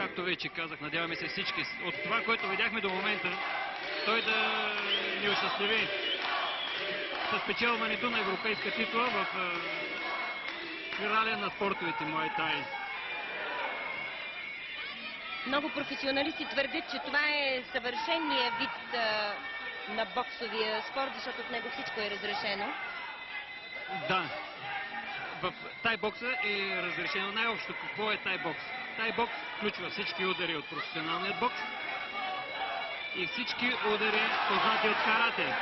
както вече казах, надяваме се всички от това, което видяхме до момента, той да ни ощастливи с печелването на европейска титла в краля на спортовете Муай Тай. Много професионалисти твърдят, че това е съвършеният вид на боксовия спорт, защото в него всичко е разрешено. Да. В тай-бокса е разрешено най-общо. Какво е тай-бокс? Тай-бокс включва всички удари от професионалният бокс и всички удари познати от карате.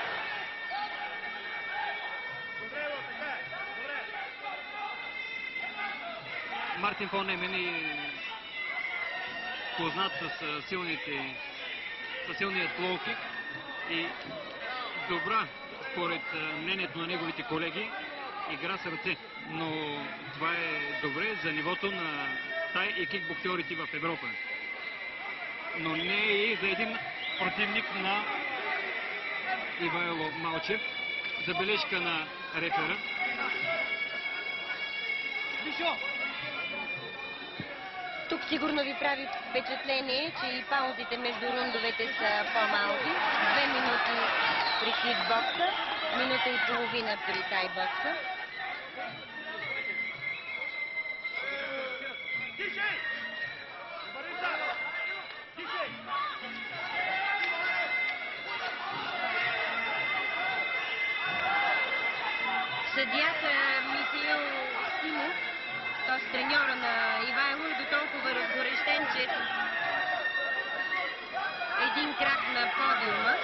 Мартин фон Емен е познат с силният лоу-кик и добра, според мнението на неговите колеги, игра с ръце. Но това е добре за нивото на тай и кикбоксерите в Европа. Но не е и за един противник на Ивайло Малчев. Забележка на рефера. Тук сигурно ви прави впечатление, че и паузите между рундовете са по-малки. 2 минути при кикбокса, минута и половина при тайбокса. Съдията Михаил Симов, т.е. треньора на Ивайло, е до толкова разгорещен, че един крак на подиума.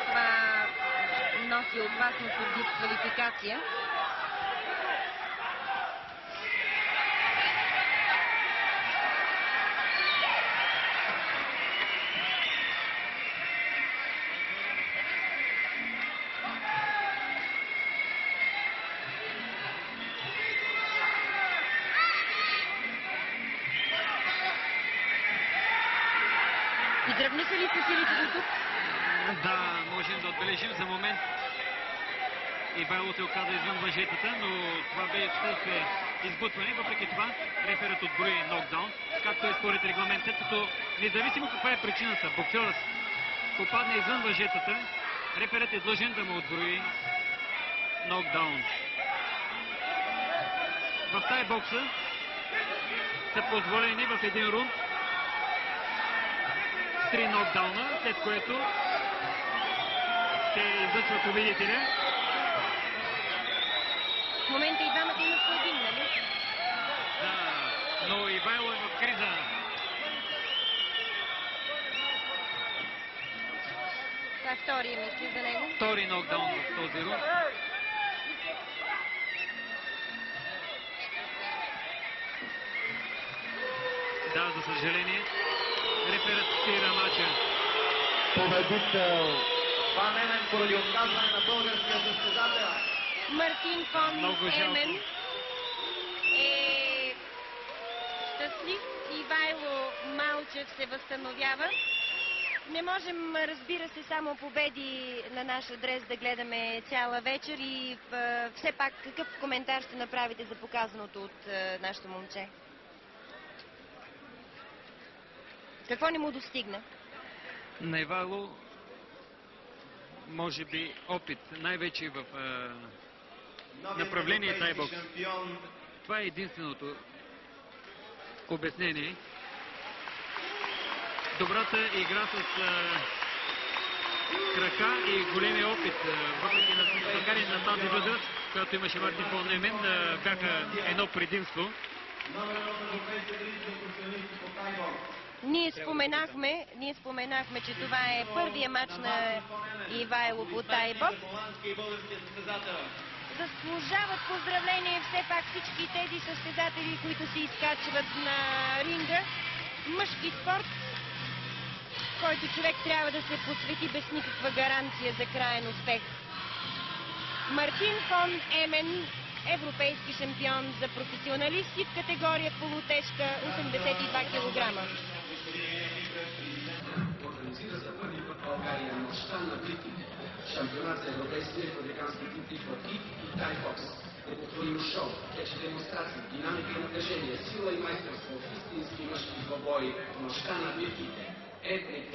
Това носи опасност от дисквалификация. Изравниха ли се силите до тук? Да, можем да отбележим за момент. Ивайло се оказа извън въжетата, но това бе вследствие избутване. Въпреки това, реферът отброи нокдаун, както е според регламента, като независимо каква е причината, боксерът попадне извън въжетата, реферът е длъжен да му отброи нокдаун. В тай бокса са позволени в един рунд 3 нокдауна, след което се излъчва победителя. В момента и двамата имат по един, нали? Да, но Ивайло е в криза. Това е втория, мисля, за него. Втори нокдаун в този рунд. Да, за съжаление, реферът спира мача. Победител Фон Емен поради отказване на българския състезател. Мартин фон Емен е щастлив. Ивайло Малчев се възстановява. Не можем, разбира се, само победи на наш адрес да гледаме цяла вечер и все пак какъв коментар ще направите за показаното от нашето момче? Какво не му достигна? На Ивайло може би опит, най-вече в направление тайбокс. Това е единственото обяснение. Добрата игра с крака и големия опит, въпреки макар и на тази възраст, която имаше Мартин фон Емен, бяха едно предимство. Ние споменахме, че това е първия матч на Ивайло по тайбокс. Заслужават поздравление все пак всички тези състезатели, които се изкачват на ринга. Мъжки спорт, който човек трябва да се посвети без никаква гаранция за краен успех. Мартин фон Емен, европейски шампион за професионалисти в категория полутежка 82 кг. Организира за първи път България мащабна битка. Шампионат за европейски републикански титли по кик и тайбокс. Неповторимо шоу, вече демонстрации, динамика на движение, сила и майсторство в истински мъжки двобой, нощта на битките. Едрик.